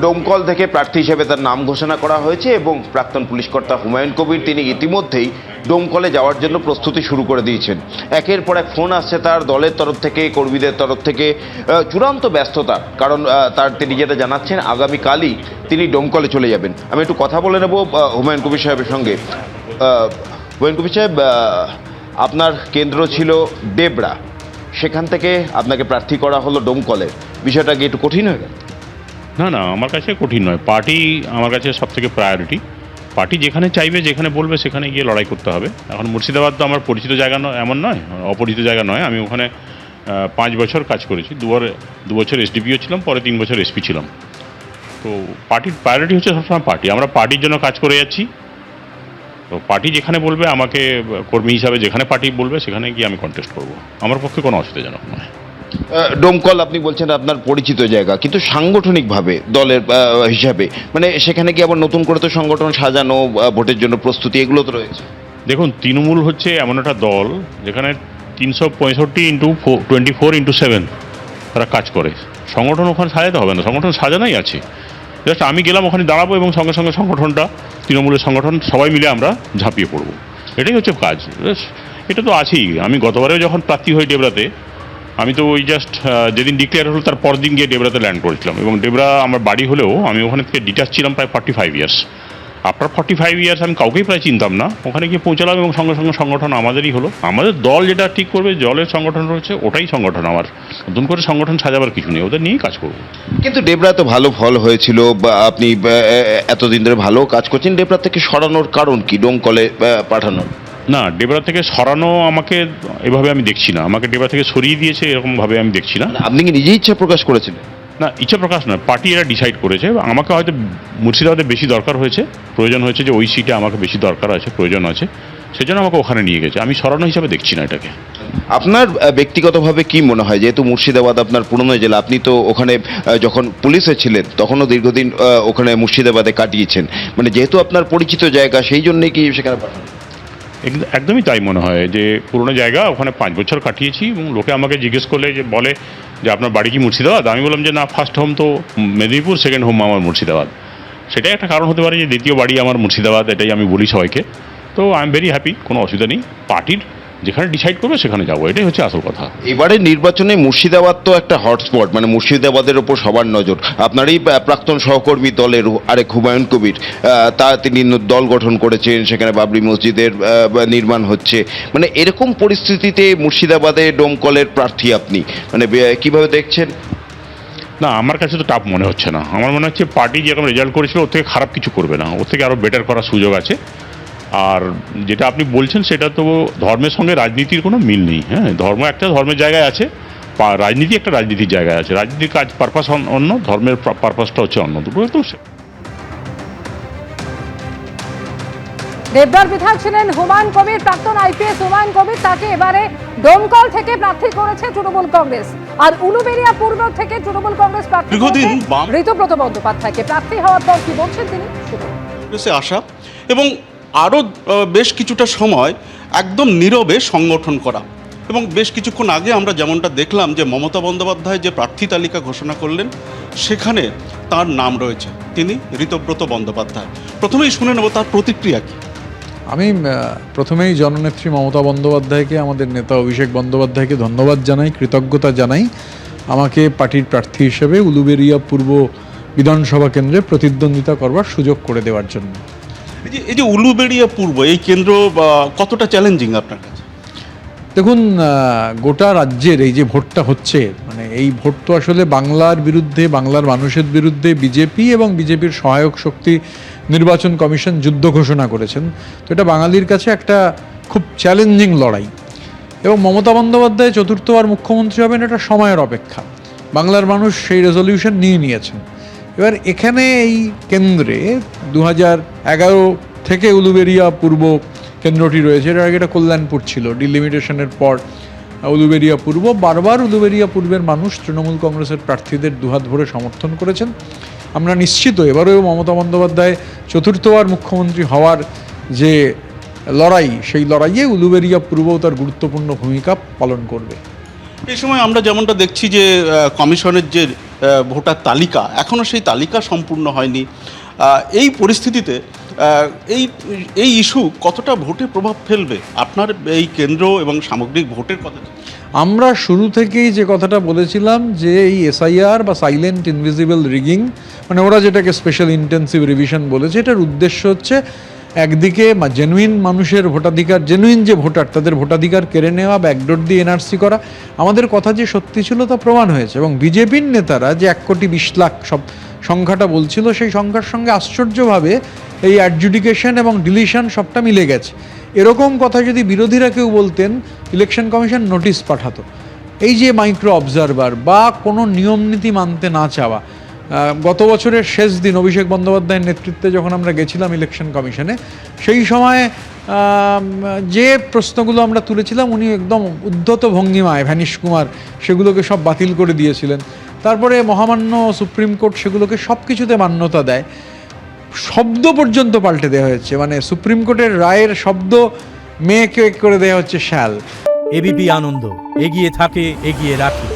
ডোমকল থেকে প্রার্থী হিসেবে তার নাম ঘোষণা করা হয়েছে এবং প্রাক্তন পুলিশ কর্তা হুমায়ুন কবির তিনি ইতিমধ্যেই ডোমকলে যাওয়ার জন্য প্রস্তুতি শুরু করে দিয়েছেন। একের পর এক ফোন আসছে তার দলের তরফ থেকে, কর্মীদের তরফ থেকে, চূড়ান্ত ব্যস্ততা। কারণ তিনি যেটা জানাচ্ছেন আগামীকালই তিনি ডোমকলে চলে যাবেন। আমি একটু কথা বলে নেব হুমায়ুন কবির সাহেবের সঙ্গে। হুমায়ুন কবির সাহেব, আপনার কেন্দ্র ছিল ডেবরা, সেখান থেকে আপনাকে প্রার্থী করা হলো ডোমকলের, বিষয়টা কি একটু কঠিন হয়ে গেল? না না, আমার কাছে কঠিন নয়। পার্টি আমার কাছে সবথেকে প্রায়োরিটি। পার্টি যেখানে চাইবে, যেখানে বলবে, সেখানে গিয়ে লড়াই করতে হবে। এখন মুর্শিদাবাদ তো আমার পরিচিত জায়গা নয়, এমন নয়, অপরিচিত জায়গা নয়। আমি ওখানে 5 বছর কাজ করেছি। 2 বছর এসডিপিও ছিলাম, পরে 3 বছর এসপি ছিলাম। তো পার্টির প্রায়োরিটি হচ্ছে সবসময় পার্টি। আমরা পার্টির জন্য কাজ করে যাচ্ছি। তো পার্টি যেখানে বলবে, আমাকে কর্মী হিসাবে যেখানে পার্টি বলবে সেখানে গিয়ে আমি কন্টেস্ট করব। আমার পক্ষে কোনো অসুবিধাজনক নয়। ডোমকল আপনি বলছেন আপনার পরিচিত জায়গা, কিন্তু সাংগঠনিকভাবে দলের হিসাবে মানে সেখানে কি আবার নতুন করে তো সংগঠন সাজানো, ভোটের জন্য প্রস্তুতি, এগুলো তো রয়েছে। দেখুন, তৃণমূল হচ্ছে এমন একটা দল যেখানে 365x24x7 তারা কাজ করে। সংগঠন ওখানে সাজাতে হবে না, সংগঠন সাজানোই আছে। জাস্ট আমি গেলাম, ওখানে দাঁড়াবো এবং সঙ্গে সঙ্গে সংগঠনটা, তৃণমূলের সংগঠন সবাই মিলে আমরা ঝাঁপিয়ে পড়বো। এটাই হচ্ছে কাজ। এটা তো আছেই। আমি গতবারেও যখন প্রার্থী হই ডেবরাতে, আমি তো ওই জাস্ট যেদিন ডিক্লেয়ার হলো তার পরের দিন গিয়ে ডেবরাতে ল্যান্ড করেছিলাম। এবং ডেবরা আমার বাড়ি হলেও আমি ওখানে থেকে ডিটাচ ছিলাম প্রায় 45 ইয়ার্স। আফটার 45 ইয়ার্স আমি কাউকেই প্রায় চিনতাম না। ওখানে গিয়ে পৌঁছালাম এবং সঙ্গে সঙ্গে সংগঠন আমাদেরই হলো। আমাদের দল যেটা ঠিক করবে, দলের সংগঠন রয়েছে, ওটাই সংগঠন। আমার নতুন করে সংগঠন সাজাবার কিছু নেই, ওদের নিয়েই কাজ করবো। কিন্তু ডেবরা তো ভালো ফল হয়েছিল, বা আপনি এতদিন ধরে ভালো কাজ করছেন। ডেবরা থেকে সরানোর কারণ কি, ডোমকলে পাঠানোর? না, ডেবরা থেকে সরানো আমাকে এভাবে আমি দেখছি না। আমাকে ডেবরা থেকে সরিয়ে দিয়েছে এরকমভাবে আমি দেখছি না। আপনি কি নিজেই ইচ্ছা প্রকাশ করেছিলেন? না, ইচ্ছা প্রকাশ নয়, পার্টি এরা ডিসাইড করেছে। আমাকে হয়তো মুর্শিদাবাদে বেশি দরকার হয়েছে, প্রয়োজন হয়েছে, যে ওই সিটে আমাকে বেশি দরকার আছে, প্রয়োজন আছে, সেজন্য আমাকে ওখানে নিয়ে গেছে। আমি সরানো হিসাবে দেখছি না এটাকে। আপনার ব্যক্তিগতভাবে কি মনে হয়, যেহেতু মুর্শিদাবাদ আপনার পুরনো জেলা, আপনি তো ওখানে যখন পুলিশে ছিলেন তখনও দীর্ঘদিন ওখানে মুর্শিদাবাদে কাটিয়েছেন, মানে যেহেতু আপনার পরিচিত জায়গা, সেই জন্যই কি সেখানে পাঠানো? একদমই তাই মনে হয়, যে পুরোনো জায়গা, ওখানে 5 বছর কাটিয়েছি। এবং লোকে আমাকে জিজ্ঞেস করলে, যে বলে যে আপনার বাড়ি কি মুর্শিদাবাদ, আমি বললাম যে না, ফার্স্ট হোম তো মেদিনীপুর, সেকেন্ড হোম আমার মুর্শিদাবাদ। সেটাই একটা কারণ হতে পারে যে দ্বিতীয় বাড়ি আমার মুর্শিদাবাদ, এটাই আমি বলি সবাইকে। তো আই এম ভেরি হ্যাপি, কোনো অসুবিধা নেই। পার্টির যেখানে ডিসাইড করবে সেখানে যাবো, এটাই হচ্ছে আসল কথা। এবারে নির্বাচনে মুর্শিদাবাদ তো একটা হটস্পট, মানে মুর্শিদাবাদের ওপর সবার নজর। আপনারই প্রাক্তন সহকর্মী দলের আরেক হুমায়ুন কবির, তিনি দল গঠন করেছেন, সেখানে বাবরি মসজিদের নির্মাণ হচ্ছে। মানে এরকম পরিস্থিতিতে মুর্শিদাবাদে ডোমকলের প্রার্থী আপনি, মানে কিভাবে দেখছেন? না, আমার কাছে তো টাফ মনে হচ্ছে না। আমার মনে হচ্ছে পার্টি যেরকম রেজাল্ট করেছিল, ওর থেকে খারাপ কিছু করবে না, ওর থেকে আরও বেটার করার সুযোগ আছে। আর যেটা আপনি বলছেন, সেটা তো ধর্মের সঙ্গে রাজনীতির কোনো মিল নেই। হ্যাঁ, ধর্ম একটা ধর্মের জায়গায় আছে, রাজনীতি একটা রাজনীতির জায়গায় আছে। রাজনীতির কাজ পারপাস অন্য, ধর্মের পারপাসটা হচ্ছে অন্য, দুটো তো। দেবদার বিধায়ক ছিলেন হুমায়ুন কবির, প্রাক্তন আইপিএস হুমায়ুন কবির। তাকে এবারে ডোমকল থেকে প্রার্থী করেছে তৃণমূল কংগ্রেস। আর উলুবেড়িয়া পূর্ব থেকে তৃণমূল কংগ্রেস প্রার্থী ঋতব্রত বন্দ্যোপাধ্যায়কে। প্রার্থী হওয়ার পর কি বলছেন তিনি, শুনুন। আসা এবং আরও বেশ কিছুটা সময় একদম নীরবে সংগঠন করা। এবং বেশ কিছুক্ষণ আগে আমরা যেমনটা দেখলাম, যে মমতা বন্দ্যোপাধ্যায় যে প্রার্থী তালিকা ঘোষণা করলেন, সেখানে তার নাম রয়েছে, তিনি ঋতব্রত বন্দ্যোপাধ্যায়। প্রথমেই শুনে নেব তার প্রতিক্রিয়া কী। আমি প্রথমেই জননেত্রী মমতা বন্দ্যোপাধ্যায়কে, আমাদের নেতা অভিষেক বন্দ্যোপাধ্যায়কে ধন্যবাদ জানাই, কৃতজ্ঞতা জানাই আমাকে পার্টির প্রার্থী হিসেবে উলুবেড়িয়া পূর্ব বিধানসভা কেন্দ্রে প্রতিদ্বন্দ্বিতা করবার সুযোগ করে দেওয়ার জন্য। এই যে উলুবেড়িয়া পূর্ব, এই কেন্দ্র কতটা চ্যালেঞ্জিং আপনার কাছে? দেখুন, গোটা রাজ্যের এই যে ভোটটা হচ্ছে, মানে এই ভোট তো আসলে বাংলার বিরুদ্ধে, বাংলার মানুষের বিরুদ্ধে বিজেপি এবং বিজেপির সহায়ক শক্তি নির্বাচন কমিশন যুদ্ধ ঘোষণা করেছেন। তো এটা বাঙালির কাছে একটা খুব চ্যালেঞ্জিং লড়াই। এবং মমতা বন্দ্যোপাধ্যায় চতুর্থবার মুখ্যমন্ত্রী হবেন, এটা সময়ের অপেক্ষা। বাংলার মানুষ সেই রেজলিউশন নিয়েছেন। এবার এখানে এই কেন্দ্রে 2011 থেকে উলুবেড়িয়া পূর্ব কেন্দ্রটি রয়েছে। এর আগে এটা কল্যাণপুর ছিল, ডিলিমিটেশনের পর উলুবেড়িয়া পূর্ব। বারবার উলুবেড়িয়া পূর্বের মানুষ তৃণমূল কংগ্রেসের প্রার্থীদের দুহাত ভরে সমর্থন করেছেন। আমরা নিশ্চিত এবারেও মমতা বন্দ্যোপাধ্যায় চতুর্থবার মুখ্যমন্ত্রী হওয়ার যে লড়াই, সেই লড়াইয়ে উলুবেড়িয়া পূর্বও তার গুরুত্বপূর্ণ ভূমিকা পালন করবে। এই সময় আমরা যেমনটা দেখছি যে কমিশনের যে ভোটার তালিকা, এখনও সেই তালিকা সম্পূর্ণ হয়নি। এই পরিস্থিতিতে এই ইস্যু কতটা ভোটে প্রভাব ফেলবে আপনার এই কেন্দ্র এবং সামগ্রিক ভোটের কথা? আমরা শুরু থেকেই যে কথাটা বলেছিলাম যে এই এসআইআর বা সাইলেন্ট ইনভিজিবল রিগিং, মানে ওরা যেটাকে স্পেশাল ইন্টেন্সিভ রিভিশন বলেছে, এটার উদ্দেশ্য হচ্ছে একদিকে জেনুইন মানুষের ভোটাধিকার, জেনুইন যে ভোটার তাদের ভোটাধিকার কেড়ে নেওয়া, ব্যাকডোর দিয়ে এনআরসি করা। আমাদের কথা যে সত্যি ছিল তা প্রমাণ হয়েছে, এবং বিজেপির নেতারা যে 1,20,00,000 সব সংখ্যাটা বলছিল, সেই সংখ্যার সঙ্গে আশ্চর্যভাবে এই অ্যাডজুডিকেশন এবং ডিলিশন সবটা মিলে গেছে। এরকম কথা যদি বিরোধীরা কেউ বলতেন, ইলেকশন কমিশন নোটিশ পাঠাতো। এই যে মাইক্রো অবজারভার বা কোনো নিয়মনীতি মানতে না চাওয়া, গত বছরের শেষ দিন অভিষেক বন্দ্যোপাধ্যায়ের নেতৃত্বে যখন আমরা গেছিলাম ইলেকশন কমিশনে, সেই সময় যে প্রশ্নগুলো আমরা তুলেছিলাম উনি একদম উদ্ধত ভঙ্গিমায়, ভ্যানিশ কুমার, সেগুলোকে সব বাতিল করে দিয়েছিলেন। তারপরে মহামান্য সুপ্রিম কোর্ট সেগুলোকে সব কিছুতে মান্যতা দেয়, শব্দ পর্যন্ত পাল্টে দেওয়া হয়েছে, মানে সুপ্রিম কোর্টের রায়ের শব্দ মেয়েকে করে দেওয়া হচ্ছে শ্যাল। এবিপি আনন্দ, এগিয়ে থাকে, এগিয়ে রাখে।